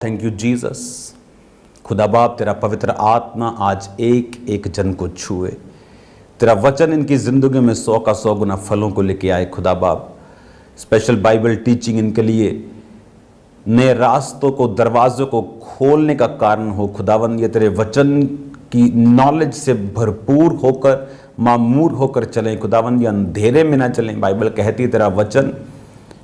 Thank you Jesus. खुदा बाप, तेरा पवित्र आत्मा आज एक एक जन को छुए। तेरा वचन इनकी ज़िंदगी में 100 का 100 गुना फलों को लेके आए। खुदा बाप, स्पेशल बाइबल टीचिंग इनके लिए नए रास्तों को, दरवाज़ों को खोलने का कारण हो। खुदावन, ये तेरे वचन की नॉलेज से भरपूर होकर, मामूर होकर चलें। खुदावन, ये अंधेरे में ना चलें। बाइबल कहती है तेरा वचन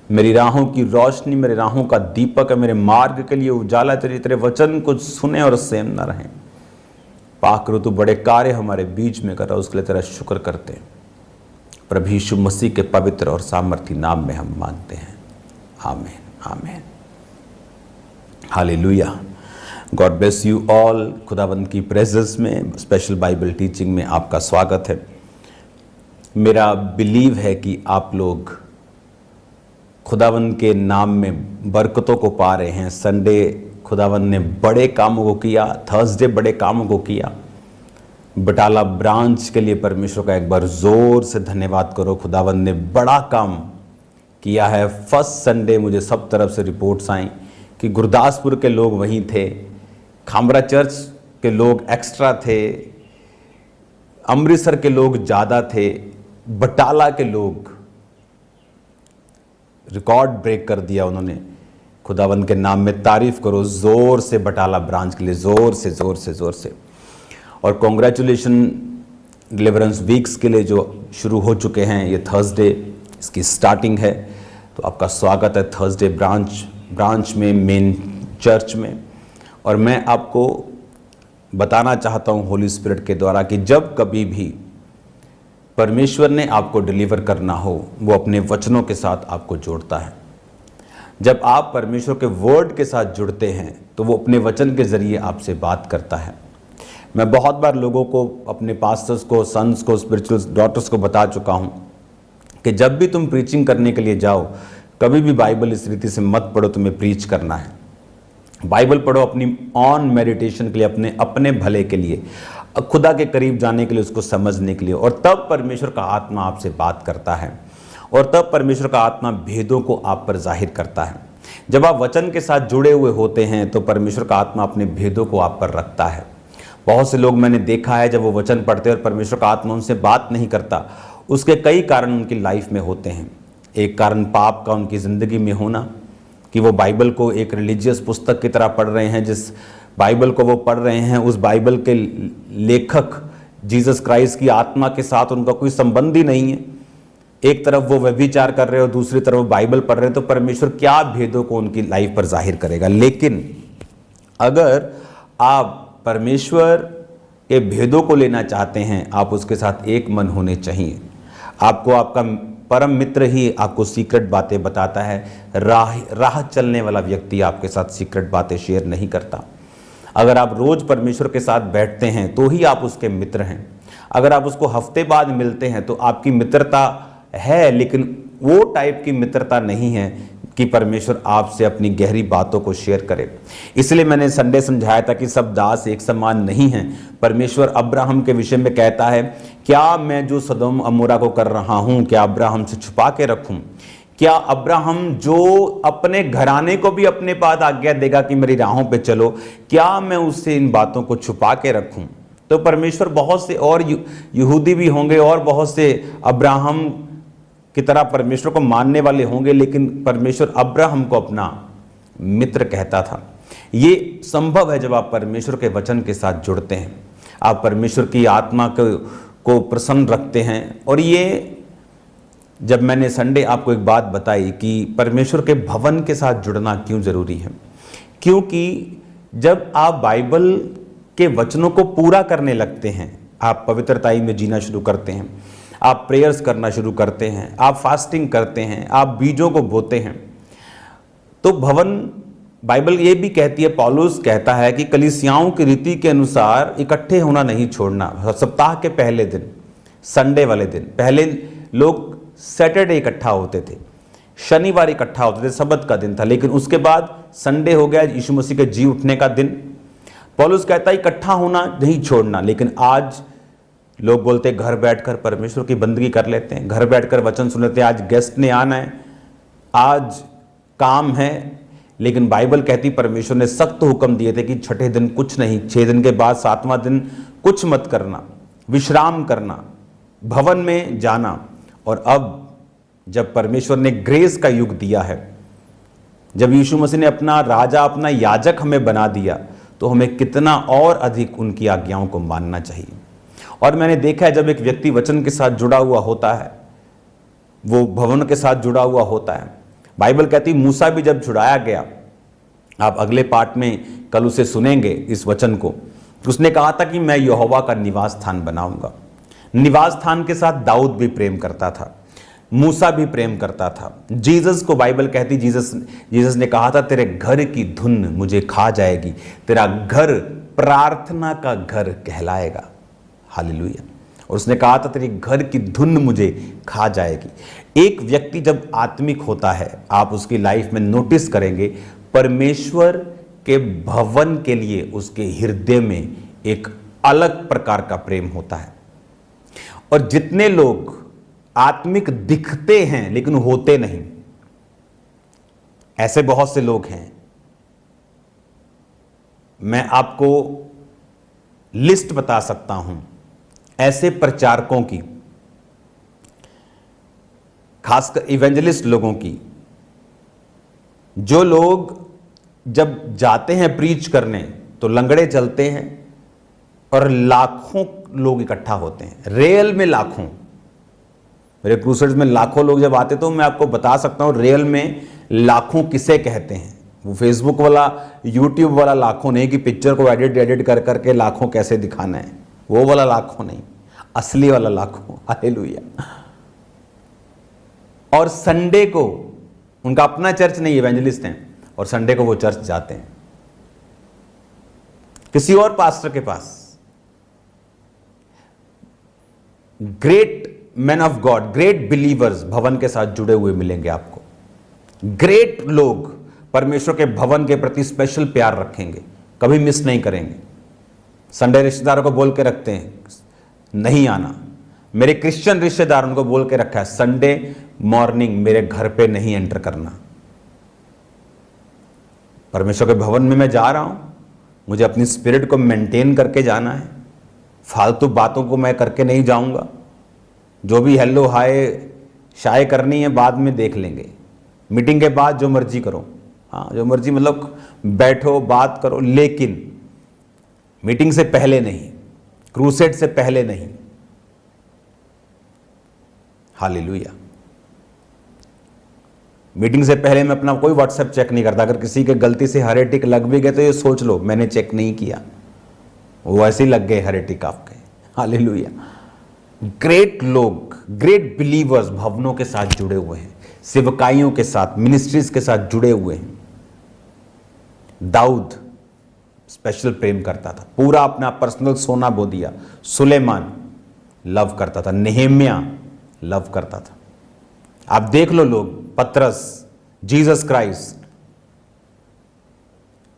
मेरी राहों की रोशनी, मेरे राहों का दीपक है, मेरे मार्ग के लिए उजाला। तेरे वचन को सुने और सेम ना रहें। पाक करो, तू बड़े कार्य हमारे बीच में कर रहा, उसके लिए तेरा शुक्र करते हैं। प्रभु यीशु मसीह के पवित्र और सामर्थी नाम में हम मांगते हैं, आमीन आमीन। Hallelujah. God bless you all. खुदावंद की प्रेजेंस में स्पेशल बाइबल टीचिंग में आपका स्वागत है। मेरा बिलीव है कि आप लोग खुदावंद के नाम में बरकतों को पा रहे हैं। संडे खुदावंद ने बड़े कामों को किया, थर्सडे बड़े कामों को किया। बटाला ब्रांच के लिए परमेश्वर का एक बार जोर से धन्यवाद करो। खुदावंद ने बड़ा काम किया है। फर्स्ट संडे मुझे सब तरफ से रिपोर्ट्स आई कि गुरदासपुर के लोग वहीं थे, खामरा चर्च के लोग एक्स्ट्रा थे, अमृतसर के लोग ज़्यादा थे, बटाला के लोग रिकॉर्ड ब्रेक कर दिया उन्होंने। खुदावंद के नाम में तारीफ करो जोर से, बटाला ब्रांच के लिए जोर से जोर से जोर से। और कॉन्ग्रेचुलेशन डिलीवरेंस वीक्स के लिए जो शुरू हो चुके हैं। ये थर्सडे इसकी स्टार्टिंग है, तो आपका स्वागत है थर्सडे ब्रांच में, मेन चर्च में। और मैं आपको बताना चाहता हूँ होली स्पिरिट के द्वारा कि जब कभी भी परमेश्वर ने आपको डिलीवर करना हो, वो अपने वचनों के साथ आपको जोड़ता है। जब आप परमेश्वर के वर्ड के साथ जुड़ते हैं तो वो अपने वचन के ज़रिए आपसे बात करता है। मैं बहुत बार लोगों को, अपने पास्टर्स को, सन्स को, स्पिरिचुअल डॉटर्स को बता चुका हूँ कि जब भी तुम प्रीचिंग करने के लिए जाओ, कभी भी बाइबल इस रीति से मत पढ़ो तुम्हें प्रीच करना है। बाइबल पढ़ो अपनी ऑन मेडिटेशन के लिए, अपने भले के लिए, खुदा के करीब जाने के लिए, उसको समझने के लिए। और तब परमेश्वर का आत्मा आपसे बात करता है, और तब परमेश्वर का आत्मा भेदों को आप पर जाहिर करता है। जब आप वचन के साथ जुड़े हुए होते हैं तो परमेश्वर का आत्मा अपने भेदों को आप पर रखता है। बहुत से लोग मैंने देखा है, जब वो वचन पढ़ते हैं और परमेश्वर का आत्मा उनसे बात नहीं करता, उसके कई कारण उनकी लाइफ में होते हैं। एक कारण पाप का उनकी ज़िंदगी में होना, कि वो बाइबल को एक रिलीजियस पुस्तक की तरह पढ़ रहे हैं। जिस बाइबल को वो पढ़ रहे हैं, उस बाइबल के लेखक जीसस क्राइस्ट की आत्मा के साथ उनका कोई संबंध ही नहीं है। एक तरफ वो व्यभिचार कर रहे हो, दूसरी तरफ वो बाइबल पढ़ रहे हैं, तो परमेश्वर क्या भेदों को उनकी लाइफ पर जाहिर करेगा। लेकिन अगर आप परमेश्वर के भेदों को लेना चाहते हैं, आप उसके साथ एक मन होने चाहिए। आपको आपका परम मित्र ही आपको सीक्रेट बातें बताता है। राह चलने वाला व्यक्ति आपके साथ सीक्रेट बातें शेयर नहीं करता। अगर आप रोज परमेश्वर के साथ बैठते हैं तो ही आप उसके मित्र हैं। अगर आप उसको हफ्ते बाद मिलते हैं तो आपकी मित्रता है, लेकिन वो टाइप की मित्रता नहीं है कि परमेश्वर आपसे अपनी गहरी बातों को शेयर करे। इसलिए मैंने संडे समझाया था कि सब दास एक समान नहीं हैं। परमेश्वर अब्राहम के विषय में कहता है, क्या मैं जो सदोम अमोरा को कर रहा हूं, क्या अब्राहम से छुपा के रखूं? क्या अब्राहम जो अपने घराने को भी अपने पास आज्ञा देगा कि मेरी राहों पे चलो, क्या मैं उससे इन बातों को छुपा के रखूं? तो परमेश्वर, बहुत से और यहूदी भी होंगे और बहुत से अब्राहम की तरह परमेश्वर को मानने वाले होंगे, लेकिन परमेश्वर अब्राहम को अपना मित्र कहता था। ये संभव है जब आप परमेश्वर के वचन के साथ जुड़ते हैं, आप परमेश्वर की आत्मा को प्रसन्न रखते हैं। और ये जब मैंने संडे आपको एक बात बताई कि परमेश्वर के भवन के साथ जुड़ना क्यों ज़रूरी है, क्योंकि जब आप बाइबल के वचनों को पूरा करने लगते हैं, आप पवित्रताई में जीना शुरू करते हैं, आप प्रेयर्स करना शुरू करते हैं, आप फास्टिंग करते हैं, आप बीजों को बोते हैं, तो भवन, बाइबल ये भी कहती है, पौलुस कहता है कि कलीसियाओं की रीति के अनुसार इकट्ठे होना नहीं छोड़ना। सप्ताह के पहले दिन, संडे वाले दिन, पहले लोग सैटरडे इकट्ठा होते थे, शनिवार इकट्ठा होते थे, सब्त का दिन था, लेकिन उसके बाद संडे हो गया यीशु मसीह के जी उठने का दिन। पौलुस कहता है इकट्ठा होना नहीं छोड़ना। लेकिन आज लोग बोलते हैं घर बैठकर परमेश्वर की बंदगी कर लेते हैं, घर बैठकर वचन सुन लेते हैं, आज गेस्ट ने आना है, आज काम है, लेकिन बाइबल कहती परमेश्वर ने सख्त हुक्म दिए थे कि छठे दिन कुछ नहीं, 6 दिन के बाद 7वां दिन कुछ मत करना, विश्राम करना, भवन में जाना। और अब जब परमेश्वर ने ग्रेस का युग दिया है, जब यीशु मसीह ने अपना राजा, अपना याजक हमें बना दिया, तो हमें कितना और अधिक उनकी आज्ञाओं को मानना चाहिए। और मैंने देखा है जब एक व्यक्ति वचन के साथ जुड़ा हुआ होता है, वो भवन के साथ जुड़ा हुआ होता है। बाइबल कहती मूसा भी जब छुड़ाया गया, आप अगले पार्ट में कल उसे सुनेंगे इस वचन को, उसने कहा था कि मैं यहोवा का निवास स्थान बनाऊंगा। निवास स्थान के साथ दाऊद भी प्रेम करता था, मूसा भी प्रेम करता था। जीसस को बाइबल कहती, जीसस ने कहा था तेरे घर की धुन मुझे खा जाएगी, तेरा घर प्रार्थना का घर कहलाएगा। हालेलुया। और उसने कहा था तेरे घर की धुन मुझे खा जाएगी। एक व्यक्ति जब आत्मिक होता है, आप उसकी लाइफ में नोटिस करेंगे परमेश्वर के भवन के लिए उसके हृदय में एक अलग प्रकार का प्रेम होता है। और जितने लोग आत्मिक दिखते हैं लेकिन होते नहीं, ऐसे बहुत से लोग हैं। मैं आपको लिस्ट बता सकता हूं ऐसे प्रचारकों की, खासकर इवेंजलिस्ट लोगों की, जो लोग जब जाते हैं प्रीच करने तो लंगड़े चलते हैं और लाखों लोग इकट्ठा होते हैं, रियल में लाखों। मेरे क्रूसेड्स में लाखों लोग जब आते तो मैं आपको बता सकता हूं रियल में लाखों किसे कहते हैं। वो फेसबुक वाला, यूट्यूब वाला लाखों नहीं कि पिक्चर को एडिट कर करके लाखों कैसे दिखाना है, वो वाला लाखों नहीं, असली वाला लाखों। हालेलुया। और संडे को उनका अपना चर्च नहीं, इवेंजलिस्ट हैं, और संडे को वो चर्च जाते हैं किसी और पास्टर के पास। Great man of God, great believers भवन के साथ जुड़े हुए मिलेंगे आपको। ग्रेट लोग परमेश्वर के भवन के प्रति स्पेशल प्यार रखेंगे, कभी मिस नहीं करेंगे। संडे रिश्तेदारों को बोल के रखते हैं नहीं आना। मेरे क्रिश्चियन रिश्तेदार उनको बोल के रखा है संडे मॉर्निंग मेरे घर पे नहीं एंटर करना। परमेश्वर के भवन में मैं जा रहा हूं, मुझे अपनी स्पिरिट को मेंटेन करके जाना है, फालतू बातों को मैं करके नहीं जाऊंगा। जो भी हेलो हाय शाय करनी है बाद में देख लेंगे, मीटिंग के बाद जो मर्जी करो, हाँ जो मर्जी, मतलब बैठो बात करो, लेकिन मीटिंग से पहले नहीं, क्रूसेड से पहले नहीं। हालेलुया। मीटिंग से पहले मैं अपना कोई व्हाट्सएप चेक नहीं करता। अगर किसी के गलती से हेरेटिक लग भी गए तो ये सोच लो मैंने चेक नहीं किया, वो ऐसे ही लग गए हेरेटिक आपके। हालेलुया। ग्रेट लोग, ग्रेट बिलीवर्स भवनों के साथ जुड़े हुए हैं, सेवकाइयों के साथ, मिनिस्ट्रीज के साथ जुड़े हुए हैं। दाऊद स्पेशल प्रेम करता था, पूरा अपना पर्सनल सोना बो दिया। सुलेमान लव करता था, नेहेम्या लव करता था। आप देख लो लोग, पतरस, जीसस क्राइस्ट,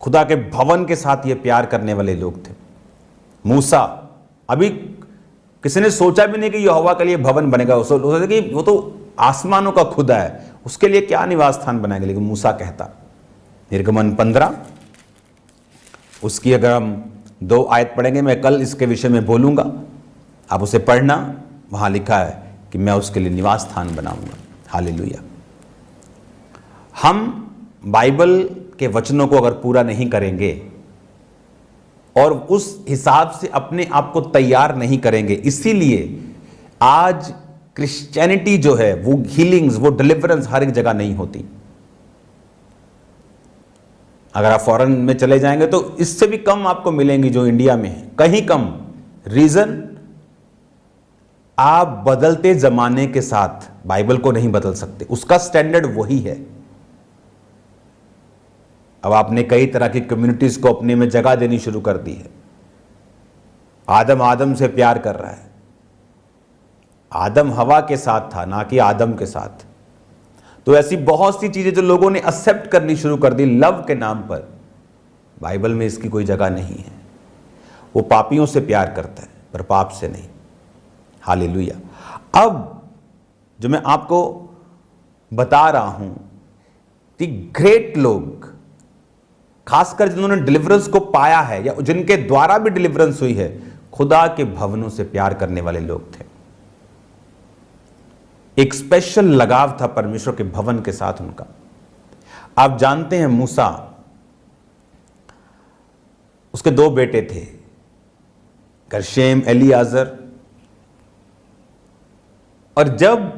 खुदा के भवन के साथ ये प्यार करने वाले लोग थे। मूसा, अभी किसी ने सोचा भी नहीं कि यहोवा के लिए भवन बनेगा। कि वो तो आसमानों का खुदा है, उसके लिए क्या निवास स्थान बनाएंगे, लेकिन मूसा कहता। निर्गमन 15, उसकी अगर हम 2 आयत पढ़ेंगे, मैं कल इसके विषय में बोलूंगा, आप उसे पढ़ना। वहां लिखा है कि मैं उसके लिए निवास स्थान बनाऊंगा। हालेलुया। हम बाइबल के वचनों को अगर पूरा नहीं करेंगे और उस हिसाब से अपने आप को तैयार नहीं करेंगे, इसीलिए आज क्रिश्चियनिटी जो है वो हीलिंग्स, वो डिलीवरेंस हर एक जगह नहीं होती। अगर आप फॉरेन में चले जाएंगे तो इससे भी कम आपको मिलेंगी जो इंडिया में है, कहीं कम। रीजन, आप बदलते जमाने के साथ बाइबल को नहीं बदल सकते, उसका स्टैंडर्ड वही है। अब आपने कई तरह की कम्युनिटीज को अपने में जगह देनी शुरू कर दी है। आदम आदम से प्यार कर रहा है, आदम हवा के साथ था ना कि आदम के साथ। तो ऐसी बहुत सी चीजें जो लोगों ने एक्सेप्ट करनी शुरू कर दी लव के नाम पर, बाइबल में इसकी कोई जगह नहीं है। वो पापियों से प्यार करता है पर पाप से नहीं। हालेलुया। अब जो मैं आपको बता रहा हूं कि ग्रेट लोग खासकर जिन्होंने डिलीवरेंस को पाया है या जिनके द्वारा भी डिलीवरेंस हुई है, खुदा के भवनों से प्यार करने वाले लोग थे। एक स्पेशल लगाव था परमेश्वर के भवन के साथ उनका। आप जानते हैं मूसा, उसके 2 बेटे थे, गर्शेम, एलियाजर। और जब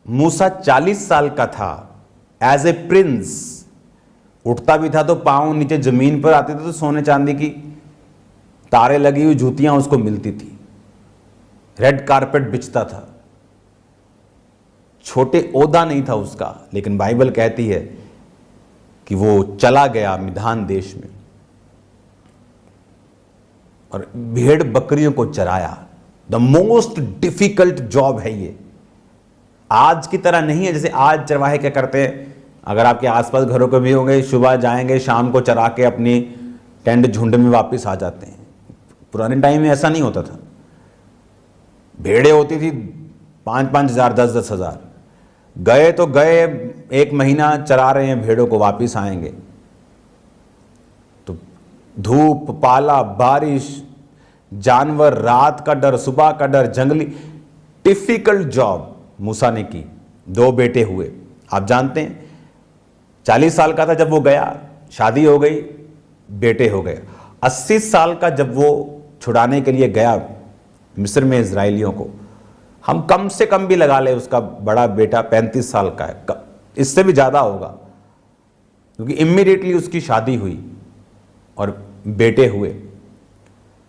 मूसा 40 साल का था, एज ए प्रिंस, उठता भी था तो पांव नीचे जमीन पर आते थे तो सोने चांदी की तारे लगी हुई जूतियां उसको मिलती थी, रेड कारपेट बिछता था, छोटे ओहदा नहीं था उसका, लेकिन बाइबल कहती है कि वो चला गया मिधान देश में और भेड़ बकरियों को चराया। द मोस्ट डिफिकल्ट जॉब है ये। आज की तरह नहीं है जैसे आज चरवाहे क्या करते हैं, अगर आपके आसपास घरों के भी होंगे, सुबह जाएंगे, शाम को चरा के अपनी टेंट झुंड में वापस आ जाते हैं। पुराने टाइम में ऐसा नहीं होता था। भेड़ें होती थी 5-5 हज़ार, 10-10 हज़ार। गए तो गए, 1 महीना चरा रहे हैं भेड़ों को, वापस आएंगे तो धूप, पाला, बारिश, जानवर, रात का डर, सुबह का डर, जंगली, डिफिकल्ट जॉब मूसा ने की। 2 बेटे हुए। आप जानते हैं 40 साल का था जब वो गया, शादी हो गई, बेटे हो गए। 80 साल का जब वो छुड़ाने के लिए गया मिस्र में इजराइलियों को, हम कम से कम भी लगा ले उसका बड़ा बेटा 35 साल का है, इससे भी ज़्यादा होगा, क्योंकि इमीडिएटली उसकी शादी हुई और बेटे हुए।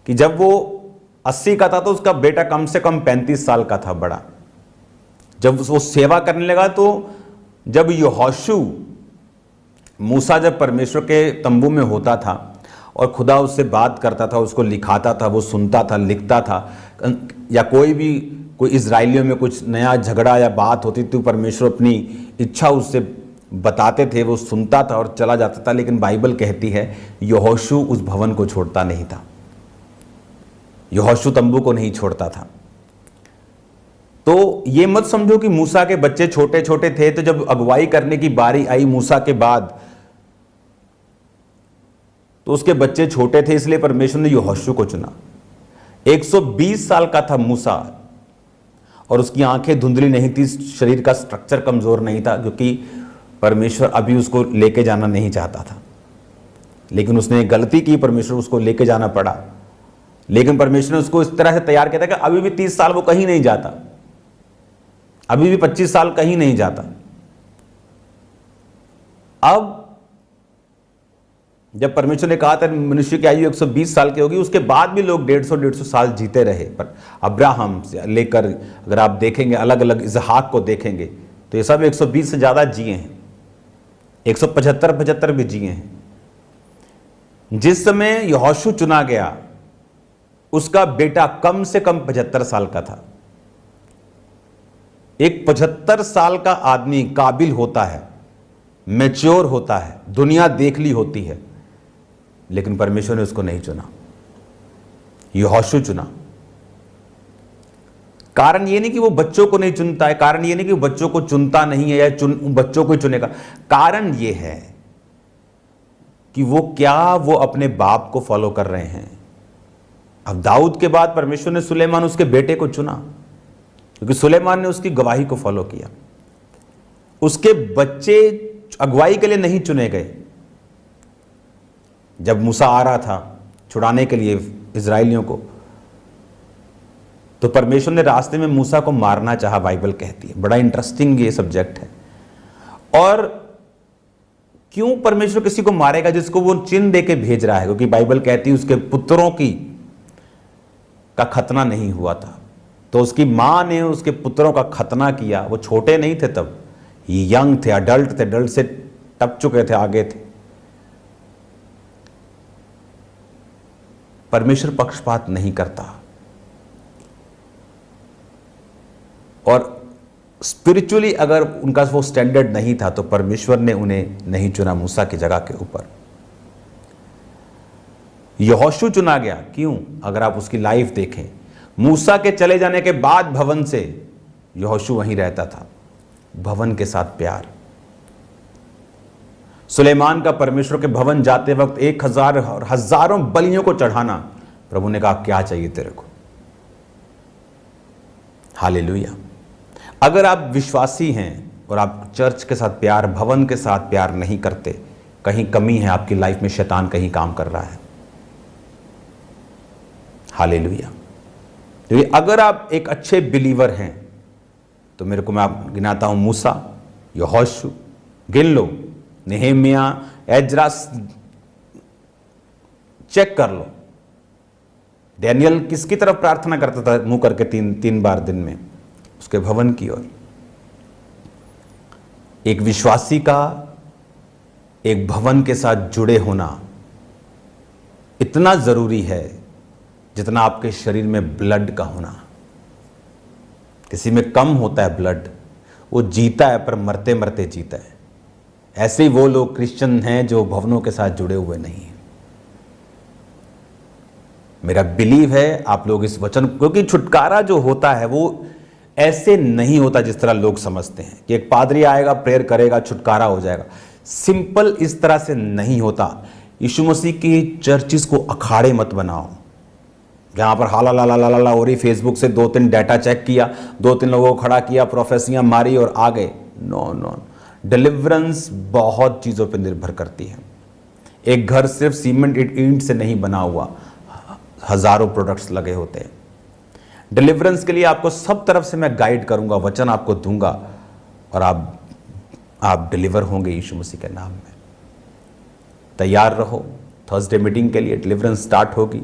कि जब वो 80 का था तो उसका बेटा कम से कम 35 साल का था, बड़ा। जब वो सेवा करने लगा तो जब यहोशू, मूसा जब परमेश्वर के तंबू में होता था और खुदा उससे बात करता था, उसको लिखाता था, वो सुनता था, लिखता था, या कोई इजराइलियों में कुछ नया झगड़ा या बात होती थी, परमेश्वर अपनी इच्छा उससे बताते थे, वो सुनता था और चला जाता था। लेकिन बाइबल कहती है यहोशू उस भवन को छोड़ता नहीं था, यहोशू तंबू को नहीं छोड़ता था। तो ये मत समझो कि मूसा के बच्चे छोटे छोटे थे, तो जब अगुवाई करने की बारी आई मूसा के बाद तो उसके बच्चे छोटे थे, इसलिए परमेश्वर ने यहोशू को चुना। 120 साल का था मूसा और उसकी आंखें धुंधली नहीं थी, शरीर का स्ट्रक्चर कमजोर नहीं था, क्योंकि परमेश्वर अभी उसको लेके जाना नहीं चाहता था। लेकिन उसने एक गलती की, परमेश्वर उसको लेके जाना पड़ा। लेकिन परमेश्वर ने उसको इस तरह से तैयार किया था कि अभी भी 30 साल वो कहीं नहीं जाता, अभी भी 25 साल कहीं नहीं जाता। अब जब परमेश्वर ने कहा था मनुष्य की आयु 120 साल की होगी, उसके बाद भी लोग 150 साल जीते रहे। पर अब्राहम से लेकर अगर आप देखेंगे, अलग अलग इसहाक को देखेंगे, तो ये सब 120 से ज़्यादा जिए हैं, 175 भी जिए हैं। जिस समय यहोशू चुना गया, उसका बेटा कम से कम 75 साल का था। एक 75 साल का आदमी काबिल होता है, मैच्योर होता है, दुनिया देख ली होती है, लेकिन परमेश्वर ने उसको नहीं चुना, यहोशू चुना। कारण ये नहीं कि वो बच्चों को नहीं चुनता है, कारण ये नहीं कि वो बच्चों को चुनता नहीं है या बच्चों को ही चुनेगा। कारण ये है कि वो अपने बाप को फॉलो कर रहे हैं। अब दाऊद के बाद परमेश्वर ने सुलेमान, उसके बेटे को चुना, क्योंकि सुलेमान ने उसकी गवाही को फॉलो किया। उसके बच्चे अगुवाई के लिए नहीं चुने गए। जब मूसा आ रहा था छुड़ाने के लिए इजराइलियों को, तो परमेश्वर ने रास्ते में मूसा को मारना चाहा, बाइबल कहती है। बड़ा इंटरेस्टिंग ये सब्जेक्ट है। और क्यों परमेश्वर किसी को मारेगा जिसको वो चिन्ह दे के भेज रहा है? क्योंकि बाइबल कहती है उसके पुत्रों का खतना नहीं हुआ था, तो उसकी मां ने उसके पुत्रों का खतना किया। वो छोटे नहीं थे तब, ये यंग थे, अडल्ट थे, अडल्ट से टप चुके थे, आगे थे। परमेश्वर पक्षपात नहीं करता, और स्पिरिचुअली अगर उनका वो स्टैंडर्ड नहीं था तो परमेश्वर ने उन्हें नहीं चुना मूसा की जगह के ऊपर। यहोशू चुना गया। क्यों? अगर आप उसकी लाइफ देखें, मूसा के चले जाने के बाद भवन से यहोशू वहीं रहता था, भवन के साथ प्यार। सुलेमान का परमेश्वर के भवन जाते वक्त 1000 और हजारों बलियों को चढ़ाना, प्रभु ने कहा क्या चाहिए तेरे को। हालेलुया। अगर आप विश्वासी हैं और आप चर्च के साथ प्यार, भवन के साथ प्यार नहीं करते, कहीं कमी है आपकी लाइफ में, शैतान कहीं काम कर रहा है। हालेलुया। क्योंकि अगर आप एक अच्छे बिलीवर हैं तो मेरे को, मैं आप गिनाता हूं, मूसा, यहोशू, गिन लो, नेहेमिया, एजरा, चेक कर लो। डैनियल किसकी तरफ प्रार्थना करता था मुंह करके तीन बार दिन में? उसके भवन की ओर। एक विश्वासी का एक भवन के साथ जुड़े होना इतना जरूरी है जितना आपके शरीर में ब्लड का होना। किसी में कम होता है ब्लड, वो जीता है पर मरते मरते जीता है। ऐसे ही वो लोग क्रिश्चियन हैं जो भवनों के साथ जुड़े हुए नहीं हैं। मेरा बिलीव है आप लोग इस वचन, क्योंकि छुटकारा जो होता है वो ऐसे नहीं होता जिस तरह लोग समझते हैं कि एक पादरी आएगा, प्रेयर करेगा, छुटकारा हो जाएगा। सिंपल इस तरह से नहीं होता। यीशु मसीह की चर्चिस को अखाड़े मत बनाओ जहां पर हाला ला ला ला ला हो रही, फेसबुक से 2-3 डाटा चेक किया, 2-3 लोगों को खड़ा किया, प्रोफेसियां मारी और आ गए। नो नो, डिलीवरेंस बहुत चीजों पर निर्भर करती है। एक घर सिर्फ सीमेंट ईंट से नहीं बना हुआ, हजारों प्रोडक्ट्स लगे होते हैं। डिलीवरेंस के लिए आपको सब तरफ से मैं गाइड करूंगा, वचन आपको दूंगा और आप डिलीवर होंगे यीशु मसीह के नाम में। तैयार रहो, थर्सडे मीटिंग के लिए डिलीवरेंस स्टार्ट होगी।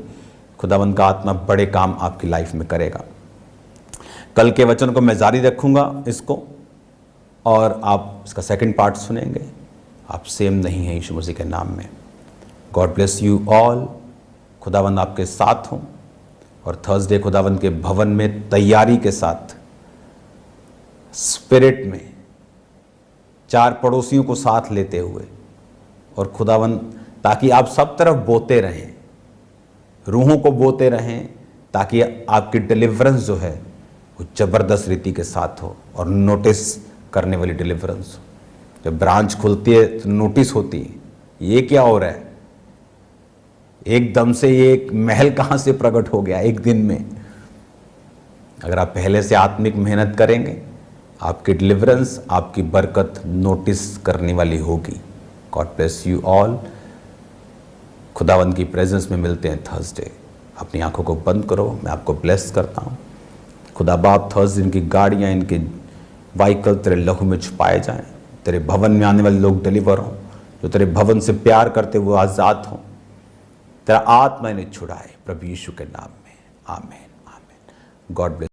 खुदावंद का आत्मा बड़े काम आपकी लाइफ में करेगा। कल के वचन को मैं जारी रखूंगा इसको, और आप इसका सेकंड पार्ट सुनेंगे। आप सेम नहीं हैं यीशु मसीह के नाम में। God bless you all. खुदावंद आपके साथ हों, और थर्सडे खुदावंद के भवन में तैयारी के साथ, स्पिरिट में, 4 पड़ोसियों को साथ लेते हुए, और खुदावंद ताकि आप सब तरफ बोते रहें, रूहों को बोते रहें, ताकि आपकी डिलीवरेंस जो है वो जबरदस्त रीति के साथ हो और नोटिस करने वाली डिलीवरेंस हो। जब ब्रांच खुलती है तो नोटिस होती है, ये क्या हो रहा है, एकदम से ये एक महल कहां से प्रकट हो गया एक दिन में। अगर आप पहले से आत्मिक मेहनत करेंगे, आपकी डिलीवरेंस, आपकी बरकत नोटिस करने वाली होगी। God bless you all. खुदावंद की प्रेजेंस में मिलते हैं थर्सडे। अपनी आंखों को बंद करो, मैं आपको ब्लेस करता हूँ। खुदा बाप, थर्सडे इनकी गाड़ियाँ, इनके व्हीकल तेरे लहू में छुपाए जाएं। तेरे भवन में आने वाले लोग डिलीवर हों। जो तेरे भवन से प्यार करते वो आज़ाद हों। तेरा आत्मा इन्हें छुड़ाए प्रभु यीशु के नाम में। आमीन, आमीन। God bless.